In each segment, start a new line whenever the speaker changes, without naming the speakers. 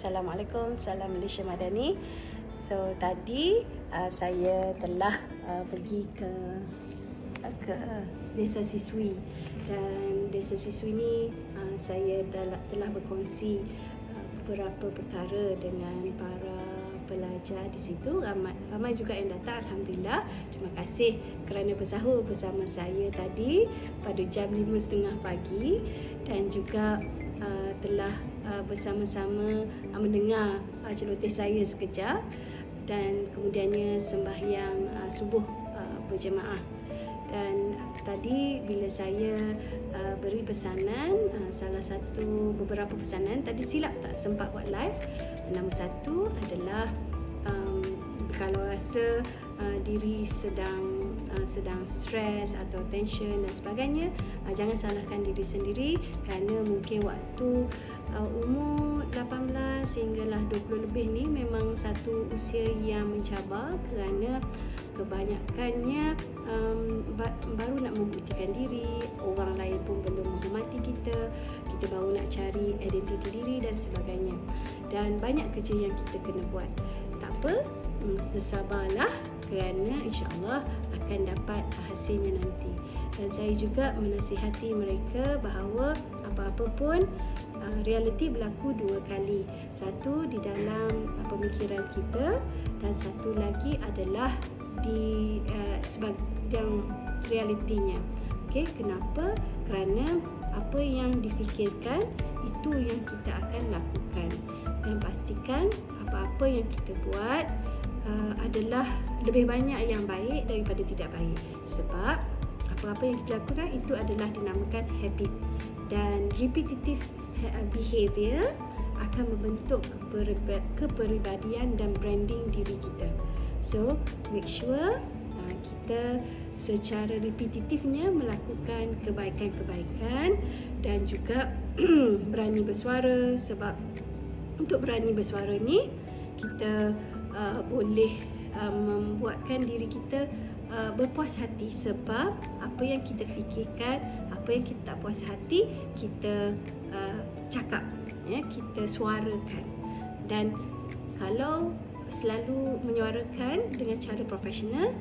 Assalamualaikum, salam Malaysia Madani. So tadi saya telah pergi ke Desa Siswi, dan Desa Siswi ni saya telah berkongsi beberapa perkara dengan para pelajar di situ. Ramai juga yang datang, alhamdulillah. Terima kasih kerana bersahur bersama saya tadi pada jam 5.30 pagi, dan juga telah bersama-sama mendengar celoteh saya sekejap, dan kemudiannya sembahyang subuh berjemaah. Dan tadi bila saya beri pesanan, beberapa pesanan tadi silap tak sempat buat live. Nombor satu adalah kalau rasa diri sedang stres atau tension dan sebagainya, jangan salahkan diri sendiri, kerana mungkin waktu umur 18 sehinggalah 20 lebih ni memang satu usia yang mencabar, kerana kebanyakannya baru nak membuktikan diri, orang lain pun belum menghormati kita baru nak cari identiti diri dan sebagainya, dan banyak kerja yang kita kena buat. Tak apa, bersabarlah, kerana insya-Allah akan dapat hasilnya nanti. Dan saya juga menasihati mereka bahawa apa-apa pun realiti berlaku dua kali. Satu di dalam pemikiran kita, dan satu lagi adalah di sebahagian realitinya. Okey, kenapa? Kerana apa yang difikirkan itu yang kita akan lakukan, dan pastikan apa-apa yang kita buat adalah lebih banyak yang baik daripada tidak baik. Sebab apa-apa yang kita lakukan itu adalah dinamakan habit, dan repetitive behavior akan membentuk kepribadian dan branding diri kita. So make sure kita secara repetitifnya melakukan kebaikan-kebaikan, dan juga berani bersuara. Sebab untuk berani bersuara ni kita boleh membuatkan diri kita berpuas hati, sebab apa yang kita fikirkan, apa yang kita tak puas hati, kita cakap, kita suarakan. Dan kalau selalu menyuarakan dengan cara profesional,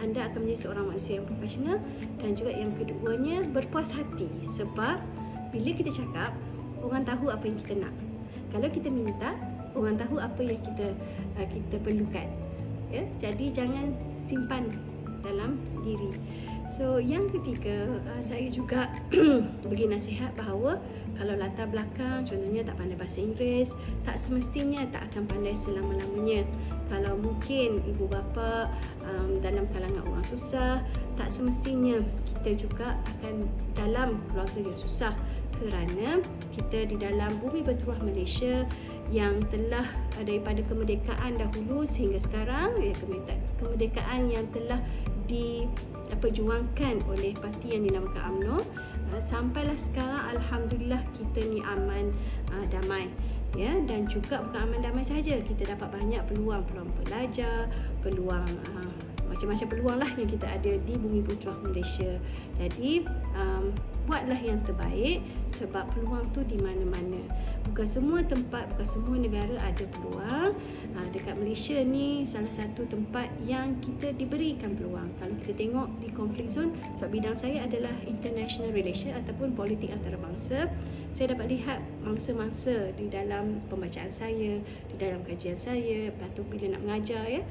anda akan menjadi seorang manusia yang profesional. Dan juga yang keduanya, berpuas hati, sebab bila kita cakap, orang tahu apa yang kita nak. Kalau kita minta, orang tahu apa yang kita perlukan. Jadi jangan simpan dalam diri. So yang ketiga, saya juga bagi nasihat bahawa kalau latar belakang contohnya tak pandai bahasa Inggeris, tak semestinya tak akan pandai selama-lamanya. Kalau mungkin ibu bapa dalam kalangan orang susah, tak semestinya kita juga akan dalam keluarga yang susah, kerana kita di dalam bumi bertuah Malaysia yang telah daripada kemerdekaan dahulu sehingga sekarang, kemerdekaan yang telah diperjuangkan oleh parti yang dinamakan UMNO, sampailah sekarang alhamdulillah kita ni aman, damai. Dan juga bukan aman damai saja, kita dapat banyak peluang belajar, peluang macam-macam peluang lah yang kita ada di bumi bertuah Malaysia. Jadi buatlah yang terbaik, sebab peluang tu di mana-mana. Bukan semua tempat, bukan semua negara ada peluang. Dekat Malaysia ni salah satu tempat yang kita diberikan peluang. Kalau kita tengok di conflict zone, sebab bidang saya adalah international relation ataupun politik antarabangsa, saya dapat lihat mangsa-mangsa di dalam pembacaan saya, di dalam kajian saya, lepas tu bila nak mengajar,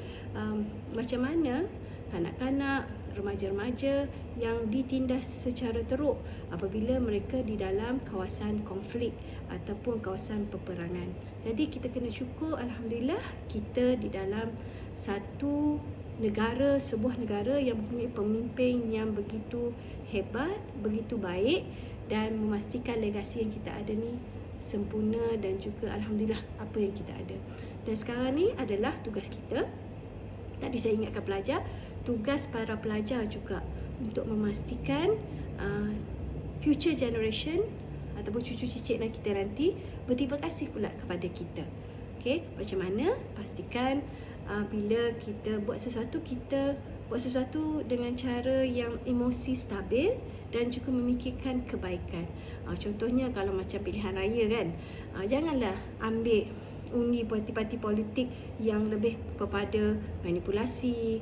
macam mana kanak-kanak, remaja-remaja yang ditindas secara teruk apabila mereka di dalam kawasan konflik ataupun kawasan peperangan. Jadi kita kena syukur, alhamdulillah, kita di dalam satu negara, sebuah negara yang mempunyai pemimpin yang begitu hebat, begitu baik, dan memastikan legasi yang kita ada ni sempurna, dan juga alhamdulillah apa yang kita ada. Dan sekarang ni adalah tugas kita. Tadi saya ingatkan pelajar, tugas para pelajar juga untuk memastikan future generation ataupun cucu cicit kita nanti berterima kasih pula kepada kita. Okey, macam mana pastikan bila kita buat sesuatu, kita buat sesuatu dengan cara yang emosi stabil dan juga memikirkan kebaikan. Contohnya kalau macam pilihan raya kan, janganlah ambil undi parti-parti politik yang lebih kepada manipulasi,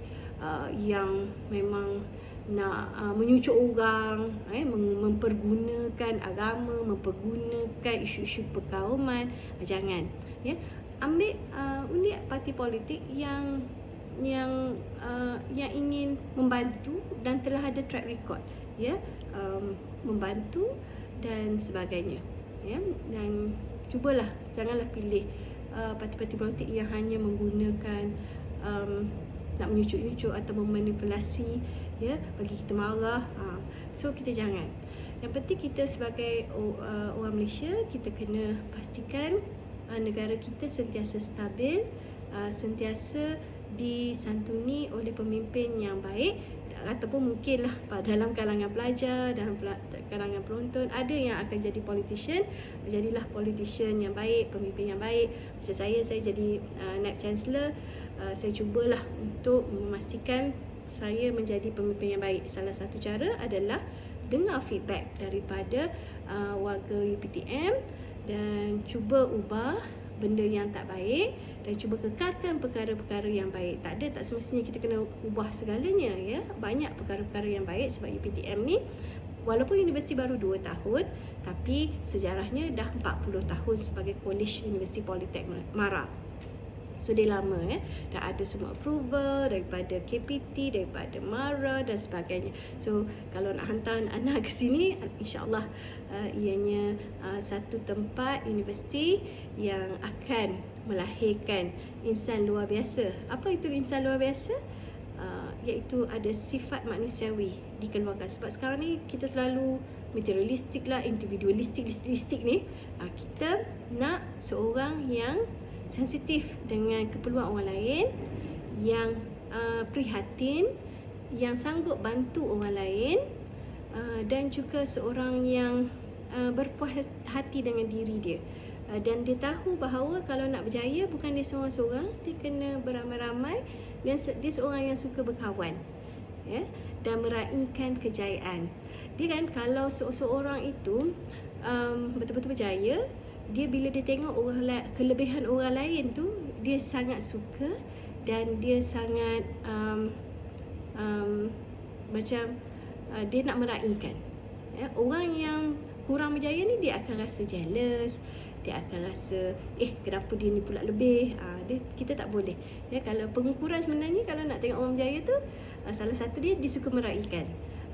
yang memang nak menyucuk orang, mempergunakan agama, mempergunakan isu-isu perkauman. Jangan, ya. Ambil undi parti politik yang ingin membantu dan telah ada track record, ya, membantu dan sebagainya, ya. Dan cubalah janganlah pilih parti-parti politik yang hanya menggunakan nak menyucuk-nyucuk atau memanipulasi, ya, bagi kita marah. So kita jangan. Yang penting kita sebagai orang Malaysia, kita kena pastikan negara kita sentiasa stabil, sentiasa disantuni oleh pemimpin yang baik, ataupun mungkinlah dalam kalangan pelajar, dalam kalangan penonton ada yang akan jadi politician. Jadilah politician yang baik, pemimpin yang baik. Macam saya jadi naib chancellor, saya cubalah untuk memastikan saya menjadi pemimpin yang baik. Salah satu cara adalah dengar feedback daripada warga UPTM dan cuba ubah benda yang tak baik dan cuba kekalkan perkara-perkara yang baik. Tak semestinya kita kena ubah segalanya, ya. Banyak perkara-perkara yang baik sebab UPTM ni walaupun universiti baru 2 tahun tapi sejarahnya dah 40 tahun sebagai College Universiti Politeknik Mara. So dia lama, ya. Dah ada semua approval daripada KPT, daripada MARA dan sebagainya. So kalau nak hantar anak ke sini, insya-Allah ianya satu tempat universiti yang akan melahirkan insan luar biasa. Apa itu insan luar biasa? Iaitu ada sifat manusiawi dikeluarkan. Sebab sekarang ni kita terlalu materialistik lah, individualistik ni. Kita nak seorang yang sensitif dengan keperluan orang lain, yang prihatin, yang sanggup bantu orang lain, dan juga seorang yang berpuas hati dengan diri dia. Dan dia tahu bahawa kalau nak berjaya bukan dia seorang-seorang, dia kena beramai-ramai, dan dia seorang yang suka berkawan, ya, dan meraihkan kejayaan. Dia kan kalau seorang itu betul-betul berjaya, dia bila dia tengok kelebihan orang lain tu, dia sangat suka dan dia sangat dia nak meraihkan, ya. Orang yang kurang berjaya ni dia akan rasa jealous, dia akan rasa kenapa dia ni pula lebih. Kita tak boleh, ya. Kalau pengukuran sebenarnya kalau nak tengok orang berjaya tu, salah satu dia suka meraihkan.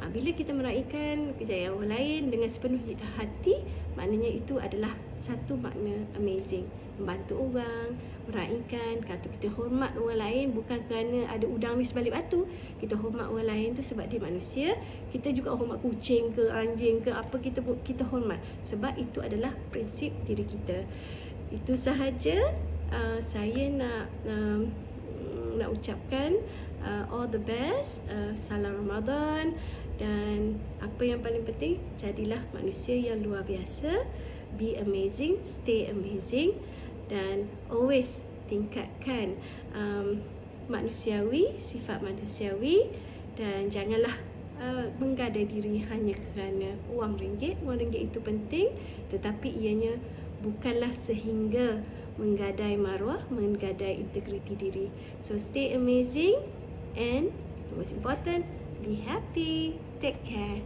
Bila kita meraihkan kejayaan orang lain dengan sepenuh hati, maknanya itu adalah satu makna amazing. Membantu orang, meraihkan. Kalau kita hormat orang lain bukan kerana ada udang di sebalik batu. Kita hormat orang lain tu sebab dia manusia. Kita juga hormat kucing ke anjing ke apa, kita hormat. Sebab itu adalah prinsip diri kita. Itu sahaja saya nak ucapkan all the best. Salam Ramadan. Dan apa yang paling penting, jadilah manusia yang luar biasa. Be amazing, stay amazing. Dan always tingkatkan manusiawi, sifat manusiawi. Dan janganlah menggadai diri hanya kerana wang ringgit. Wang ringgit itu penting, tetapi ianya bukanlah sehingga menggadai maruah, menggadai integriti diri. So stay amazing and most important, be happy. Take care.